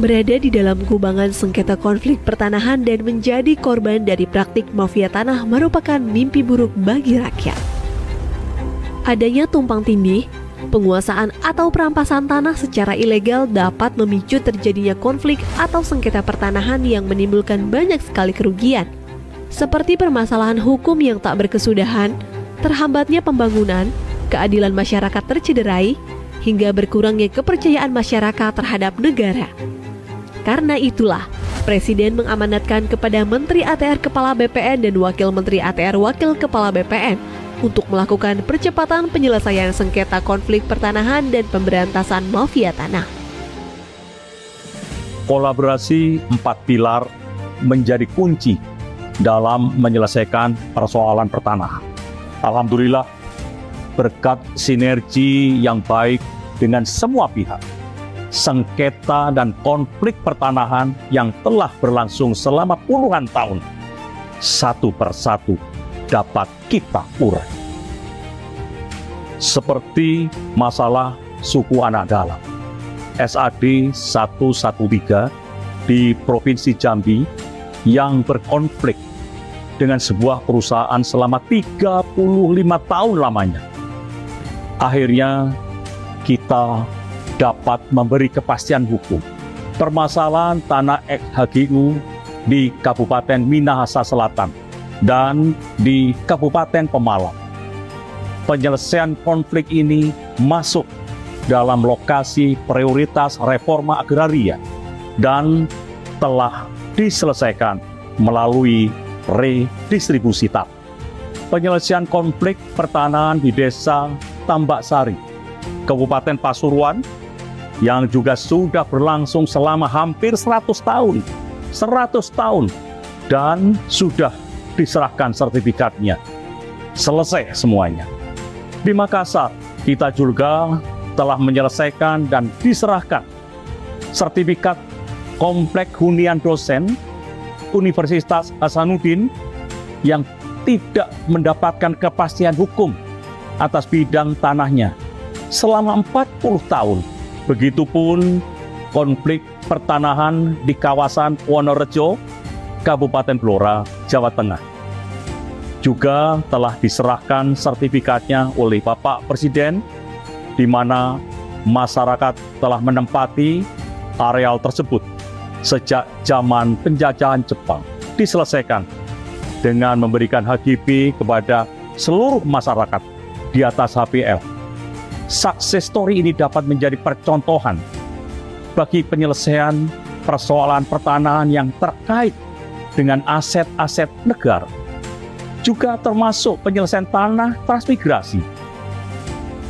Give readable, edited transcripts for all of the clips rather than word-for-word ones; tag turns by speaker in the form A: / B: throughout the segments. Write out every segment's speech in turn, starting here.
A: berada di dalam kubangan sengketa konflik pertanahan dan menjadi korban dari praktik mafia tanah merupakan mimpi buruk bagi rakyat. Adanya tumpang tindih, penguasaan atau perampasan tanah secara ilegal dapat memicu terjadinya konflik atau sengketa pertanahan yang menimbulkan banyak sekali kerugian, seperti permasalahan hukum yang tak berkesudahan, terhambatnya pembangunan, keadilan masyarakat tercederai, hingga berkurangnya kepercayaan masyarakat terhadap negara. Karena itulah, Presiden mengamanatkan kepada Menteri ATR Kepala BPN dan Wakil Menteri ATR Wakil Kepala BPN untuk melakukan percepatan penyelesaian sengketa konflik pertanahan dan pemberantasan mafia tanah.
B: Kolaborasi 4 pilar menjadi kunci dalam menyelesaikan persoalan pertanahan. Alhamdulillah, berkat sinergi yang baik dengan semua pihak, sengketa dan konflik pertanahan yang telah berlangsung selama puluhan tahun, satu persatu dapat kita urai. Seperti masalah suku anak dalam, SAD 113 di Provinsi Jambi yang berkonflik dengan sebuah perusahaan selama 35 tahun lamanya. Akhirnya kita dapat memberi kepastian hukum. Permasalahan tanah ex-HGU di Kabupaten Minahasa Selatan dan di Kabupaten Pemalang. Penyelesaian konflik ini masuk dalam lokasi prioritas reforma agraria dan telah diselesaikan melalui redistribusi tanah. Penyelesaian konflik pertanahan di Desa Tambak Sari, Kabupaten Pasuruan, yang juga sudah berlangsung selama hampir 100 tahun, dan sudah diserahkan sertifikatnya. Selesai semuanya. Di Makassar, kita juga telah menyelesaikan dan diserahkan sertifikat komplek hunian dosen Universitas Hasanuddin yang tidak mendapatkan kepastian hukum atas bidang tanahnya selama 40 tahun. Begitupun konflik pertanahan di kawasan Wonorejo, Kabupaten Blora, Jawa Tengah. Juga telah diserahkan sertifikatnya oleh Bapak Presiden, di mana masyarakat telah menempati areal tersebut sejak zaman penjajahan Jepang. Diselesaikan dengan memberikan HGB kepada seluruh masyarakat di atas HPL. Success story ini dapat menjadi percontohan bagi penyelesaian persoalan pertanahan yang terkait dengan aset-aset negara. Juga termasuk penyelesaian tanah transmigrasi,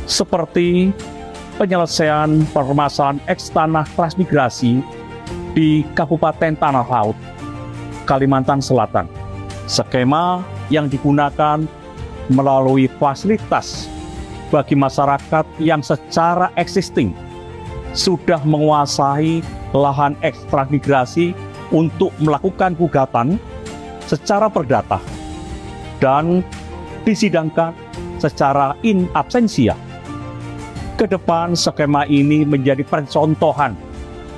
B: seperti penyelesaian permasalahan eks-tanah transmigrasi di Kabupaten Tanah Laut, Kalimantan Selatan. Skema yang digunakan melalui fasilitas bagi masyarakat yang secara existing sudah menguasai lahan ekstransmigrasi untuk melakukan gugatan secara perdata dan disidangkan secara in absentia. Kedepan skema ini menjadi percontohan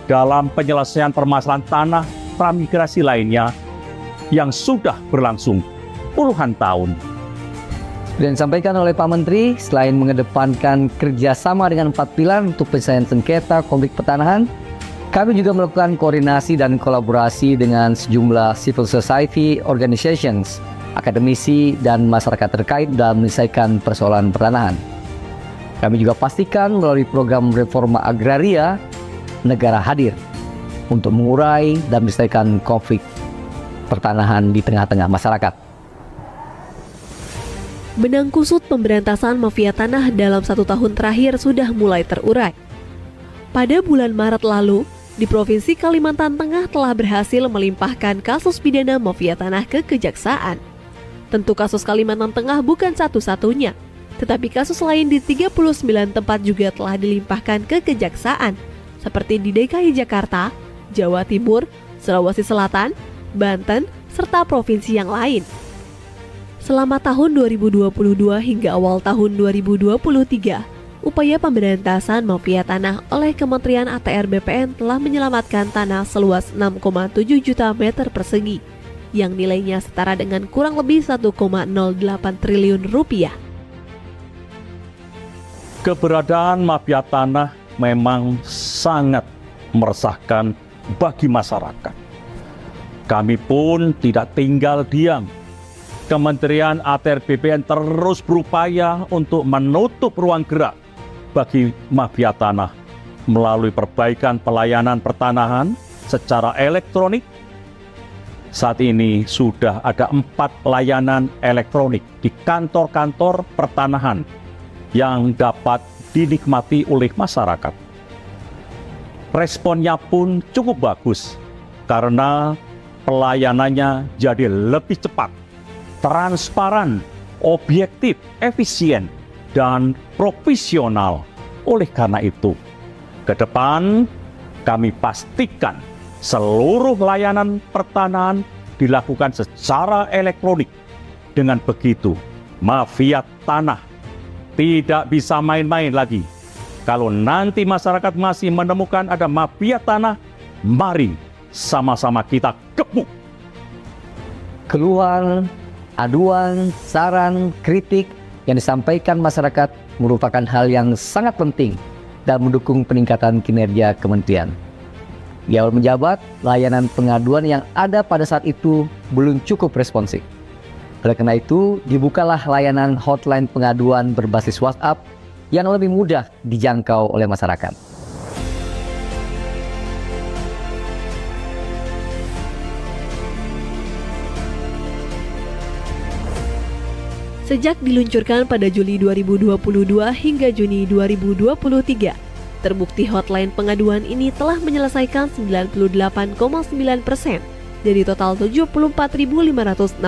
B: dalam penyelesaian permasalahan tanah transmigrasi lainnya yang sudah berlangsung puluhan tahun.
C: Dan disampaikan oleh Pak Menteri, selain mengedepankan kerjasama dengan 4 pilar untuk penyelesaian sengketa konflik pertanahan, kami juga melakukan koordinasi dan kolaborasi dengan sejumlah civil society organizations, akademisi, dan masyarakat terkait dalam menyelesaikan persoalan pertanahan. Kami juga pastikan melalui program reforma agraria, negara hadir untuk mengurai dan menyelesaikan konflik pertanahan di tengah-tengah masyarakat.
A: Benang kusut pemberantasan mafia tanah dalam 1 tahun terakhir sudah mulai terurai. Pada bulan Maret lalu, di Provinsi Kalimantan Tengah telah berhasil melimpahkan kasus pidana mafia tanah ke Kejaksaan. Tentu kasus Kalimantan Tengah bukan satu-satunya, tetapi kasus lain di 39 tempat juga telah dilimpahkan ke Kejaksaan, seperti di DKI Jakarta, Jawa Timur, Sulawesi Selatan, Banten, serta provinsi yang lain. Selama tahun 2022 hingga awal tahun 2023, upaya pemberantasan mafia tanah oleh Kementerian ATR BPN telah menyelamatkan tanah seluas 6,7 juta meter persegi, yang nilainya setara dengan kurang lebih 1,08 triliun rupiah.
B: Keberadaan mafia tanah memang sangat meresahkan bagi masyarakat. Kami pun tidak tinggal diam. Kementerian ATR BPN terus berupaya untuk menutup ruang gerak bagi mafia tanah melalui perbaikan pelayanan pertanahan secara elektronik. Saat ini sudah ada 4 layanan elektronik di kantor-kantor pertanahan yang dapat dinikmati oleh masyarakat. Responnya pun cukup bagus karena pelayanannya jadi lebih cepat, transparan, objektif, efisien, dan profesional. Oleh karena itu, ke depan kami pastikan seluruh layanan pertanahan dilakukan secara elektronik. Dengan begitu, mafia tanah tidak bisa main-main lagi. Kalau nanti masyarakat masih menemukan ada mafia tanah, mari sama-sama kita gebuk.
C: Keluhan, aduan, saran, kritik yang disampaikan masyarakat merupakan hal yang sangat penting dan mendukung peningkatan kinerja kementerian. Di awal menjabat, layanan pengaduan yang ada pada saat itu belum cukup responsif. Oleh karena itu, dibukalah layanan hotline pengaduan berbasis WhatsApp yang lebih mudah dijangkau oleh masyarakat.
A: Sejak diluncurkan pada Juli 2022 hingga Juni 2023, terbukti hotline pengaduan ini telah menyelesaikan 98,9% dari total 74.564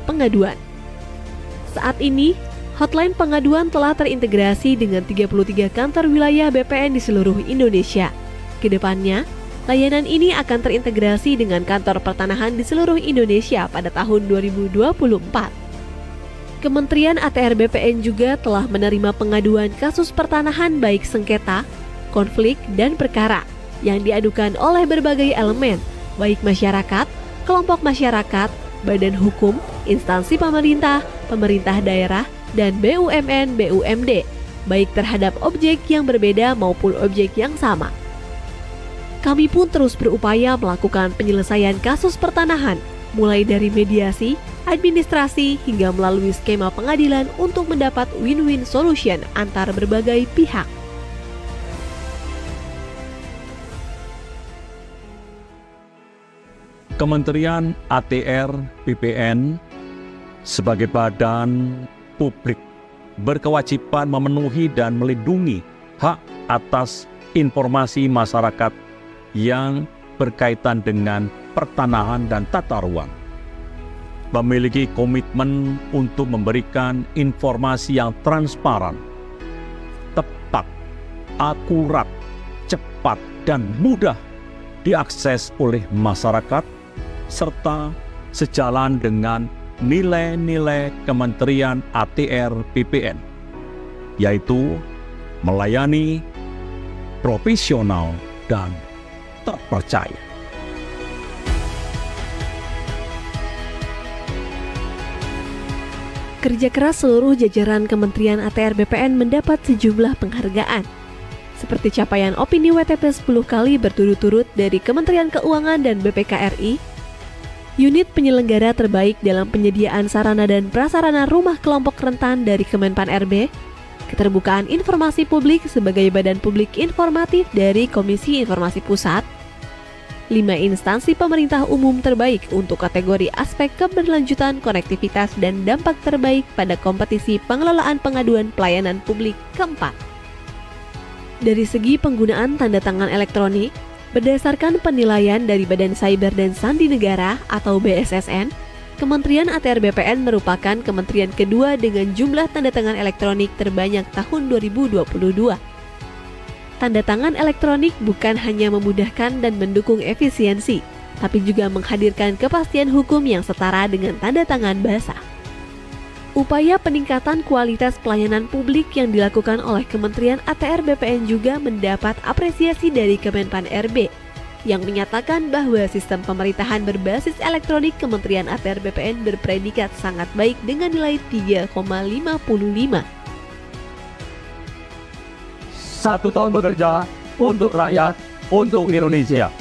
A: pengaduan. Saat ini, hotline pengaduan telah terintegrasi dengan 33 kantor wilayah BPN di seluruh Indonesia. Kedepannya, layanan ini akan terintegrasi dengan kantor pertanahan di seluruh Indonesia pada tahun 2024. Kementerian ATR BPN juga telah menerima pengaduan kasus pertanahan baik sengketa, konflik, dan perkara yang diadukan oleh berbagai elemen, baik masyarakat, kelompok masyarakat, badan hukum, instansi pemerintah, pemerintah daerah, dan BUMN/BUMD, baik terhadap objek yang berbeda maupun objek yang sama. Kami pun terus berupaya melakukan penyelesaian kasus pertanahan, mulai dari mediasi, administrasi, hingga melalui skema pengadilan untuk mendapat win-win solution antar berbagai pihak.
B: Kementerian ATR BPN sebagai badan publik berkewajiban memenuhi dan melindungi hak atas informasi masyarakat yang berkaitan dengan pertanahan dan tata ruang. Memiliki komitmen untuk memberikan informasi yang transparan, tepat, akurat, cepat, dan mudah diakses oleh masyarakat, serta sejalan dengan nilai-nilai Kementerian ATR BPN, yaitu melayani, profesional, dan terpercaya.
A: Kerja keras seluruh jajaran Kementerian ATR BPN mendapat sejumlah penghargaan, seperti capaian opini WTP 10 kali berturut-turut dari Kementerian Keuangan dan BPK RI, unit penyelenggara terbaik dalam penyediaan sarana dan prasarana rumah kelompok rentan dari Kemenpan RB, keterbukaan informasi publik sebagai badan publik informatif dari Komisi Informasi Pusat, 5 instansi pemerintah umum terbaik untuk kategori aspek keberlanjutan, konektivitas, dan dampak terbaik pada kompetisi pengelolaan pengaduan pelayanan publik keempat. Dari segi penggunaan tanda tangan elektronik, berdasarkan penilaian dari Badan Cyber dan Sandi Negara atau BSSN, Kementerian ATR BPN merupakan kementerian kedua dengan jumlah tanda tangan elektronik terbanyak tahun 2022. Tanda tangan elektronik bukan hanya memudahkan dan mendukung efisiensi, tapi juga menghadirkan kepastian hukum yang setara dengan tanda tangan basah. Upaya peningkatan kualitas pelayanan publik yang dilakukan oleh Kementerian ATR BPN juga mendapat apresiasi dari Kemenpan RB yang menyatakan bahwa sistem pemerintahan berbasis elektronik Kementerian ATR BPN berpredikat sangat baik dengan nilai 3,55.
D: 1 tahun bekerja untuk rakyat, untuk Indonesia.